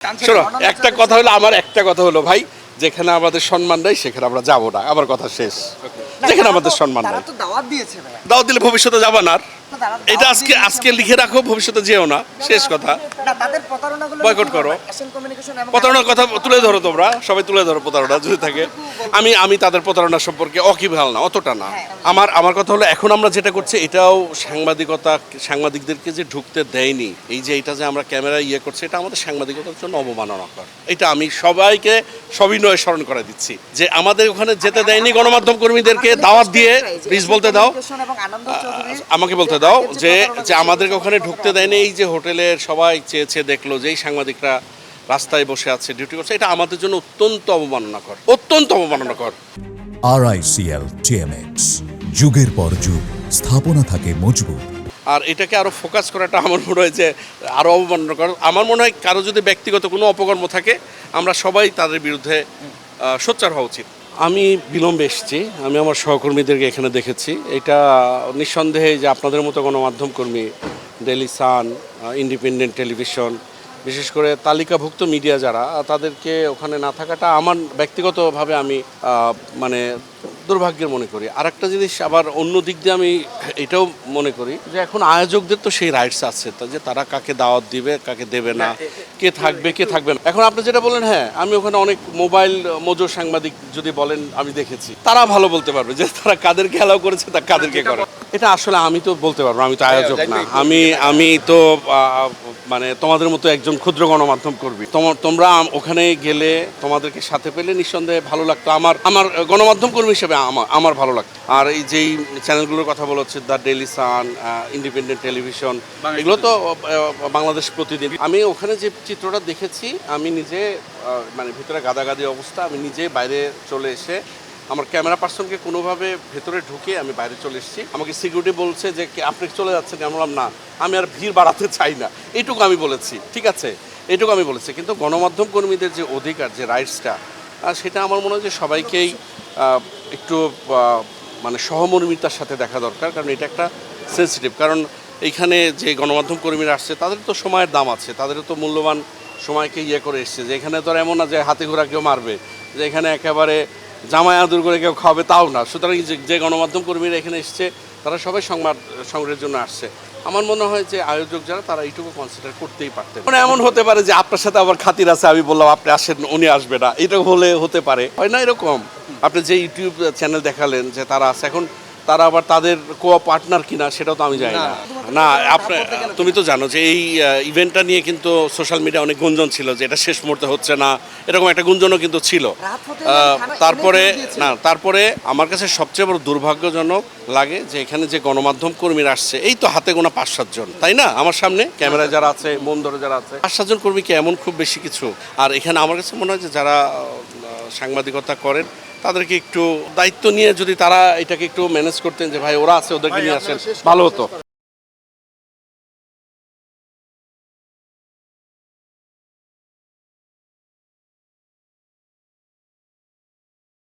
শোনো, একটা কথা হলো ভাই, যেখানে আমাদের সম্মান নাই সেখানে আমরা যাবো না, আমার কথা শেষ। যেখানে আমাদের সম্মান নাই, দাওয়াত দিলে ভবিষ্যতে যাবা না। এটা আজকে লিখে রাখো, ভবিষ্যতে যেও না, শেষ কথা। বয়কট করো, প্রতারণার কথা তুলে ধরো, তোমরা সবাই তুলে ধরো প্রতারণা যদি থাকে। আমি তাদের প্রতারণা সম্পর্কে অকিভাল না, অতটা না। আমার কথা হলো, এখন আমরা যেটা করছি এটাও সাংবাদিকদেরকে যে ঢুকতে দেয়নি, এই যে এটা যে আমরা ক্যামেরা করছি, এটা আমাদের সাংবাদিকতার জন্য অবমাননাকর। এটা আমি সবাইকে সবিনয়ে স্মরণ করে দিচ্ছি যে আমাদের ওখানে যেতে দেয়নি গণমাধ্যম কর্মীদেরকে। দাওয়াত দিয়ে প্লিজ বলতে দাও, আমাকে বলতে দাও যে আমাদেরকে ওখানে ঢুকতে দেয়নি। এই যে হোটেলের সবাই চেয়েছে দেখলো যে এই সাংবাদিকরা রাস্তায় বসে আছে, ডিউটি করছে, এটা আমাদের জন্য অত্যন্ত অবমাননাকর, অত্যন্ত অবমাননাকর। RICL TMX, যুগের পর যুগ স্থাপনা থাকে মজবুত। আর এটাকে আরো ফোকাস করাটা আমার মনে হয় যে আরো অবমাননাকর। আমার মনে হয় কারো যদি ব্যক্তিগত কোনো অপকর্ম থাকে, আমরা সবাই তাদের বিরুদ্ধে সোচ্চার হওয়া উচিত। আমি বিলম্বে এসেছি, আমি আমার সহকর্মীদেরকে এখানে দেখেছি। এটা নিঃসন্দেহে যে আপনাদের মতো গণমাধ্যম কর্মী, ডেইলি সান, ইন্ডিপেন্ডেন্ট টেলিভিশন, বিশেষ করে তালিকাভুক্ত মিডিয়া যারা, তাদেরকে ওখানে না থাকাটা আমার ব্যক্তিগতভাবে আমি মানে দুর্ভাগ্যের মনে করি। আর একটা জিনিস আবার অন্য দিক দিয়ে আমি এটাও মনে করি যে এখন আয়োজকদের তো সেই রাইটস আছে যে তারা কাকে দাওয়াত দিবে, কাকে দেবে না, কে থাকবে কে থাকবে না। এখন আপনি যেটা বলেন, হ্যাঁ, আমি ওখানে অনেক মোবাইল মজো সাংবাদিক যদি বলেন আমি দেখেছি, তারা ভালো বলতে পারবে যে তারা কাদেরকে অ্যালাউ করেছে, তা কাদেরকে করে। এটা আসলে আমি তো বলতে পারবো, আমি তো আয়োজক না। আমি তো মানে তোমাদের মতো একজন ক্ষুদ্র গণমাধ্যম কর্মী। তোমরা ওখানে গেলে তোমাদেরকে সাথে পেলে নিঃসন্দেহে ভালো লাগতো। আমার গণমাধ্যম কর্মী হিসেবে আমার ভালো লাগতো। আর এই যেই চ্যানেলগুলোর কথা বলা হচ্ছে, the Daily Sun, Independent Television, এগুলো তো বাংলাদেশ প্রতিদিন। আমি ওখানে যে চিত্রটা দেখেছি, আমি নিজে মানে ভিতরে গাদাগাদি অবস্থা, আমি নিজে বাইরে চলে এসে আমার ক্যামেরা পার্সনকে কোনোভাবে ভেতরে ঢুকে আমি বাইরে চলে এসেছি। আমাকে সিকিউরিটি বলছে যে আপনি চলে যাচ্ছেন, আমি বললাম না, আমি আর ভিড় বাড়াতে চাই না, এইটুকু আমি বলেছি। ঠিক আছে, এইটুকু আমি বলেছি। কিন্তু গণমাধ্যম কর্মীদের যে অধিকার, যে রাইটসটা, সেটা আমার মনে হয় যে সবাইকেই একটু মানে সহমর্মিতার সাথে দেখা দরকার। কারণ এটা একটা সেন্সিটিভ, কারণ এইখানে যে গণমাধ্যম কর্মীরা আসছে তাদের তো সময়ের দাম আছে, তাদেরও তো মূল্যবান সময়কে করে এসছে। যে এখানে তো এমন না যে হাতে ঘোড়া কেউ মারবে, যে এখানে একেবারে জামাই আদর করে কেউ খাবে, তাও না। সুতরাং যে গণমাধ্যম কর্মীরা এখানে এসছে তারা সবাই সংবাদ সংগ্রহের জন্য আসছে। আমার মনে হয় যে আয়োজক যারা, তারা এইটুকু কনসিডার করতেই পারতেন। মানে এমন হতে পারে যে আপনার সাথে আবার খাতির আছে, আমি বললাম আপনি আসেন, উনি আসবে না, এটা হতে পারে, হয় না এরকম? আপনি যে ইউটিউব চ্যানেল দেখালেন যে তারা আছে, এখন তারা আবার তাদের পার্টনার কিনা সেটাও তো আমি জানি না। না, তুমি তো জানো যে এই ইভেন্টটা নিয়ে কিন্তু সোশ্যাল মিডিয়া অনেক গুঞ্জন ছিল যে এটা শেষ মুহূর্তে হচ্ছে না, এরকম একটা গুঞ্জনও কিন্তু ছিল। তারপরে আমার কাছে সবচেয়ে বড় দুর্ভাগ্যজনক লাগে যে এখানে যে গণমাধ্যম কর্মীরা আসছে, এই তো হাতে গোনা 5-7 জন, তাই না? আমার সামনে ক্যামেরায় যারা আছে, মন ধরে যারা আছে, 5-7 জন কর্মীকে এমন খুব বেশি কিছু। আর এখানে আমার কাছে মনে হয় যে যারা সাংবাদিকতা করেন তাদেরকে একটু দায়িত্ব নিয়ে যদি তারা এটাকে একটু ম্যানেজ করতেন, যে ভাই ওরা আছে, ওদেরকে নিয়ে আসেন, ভালো হতো।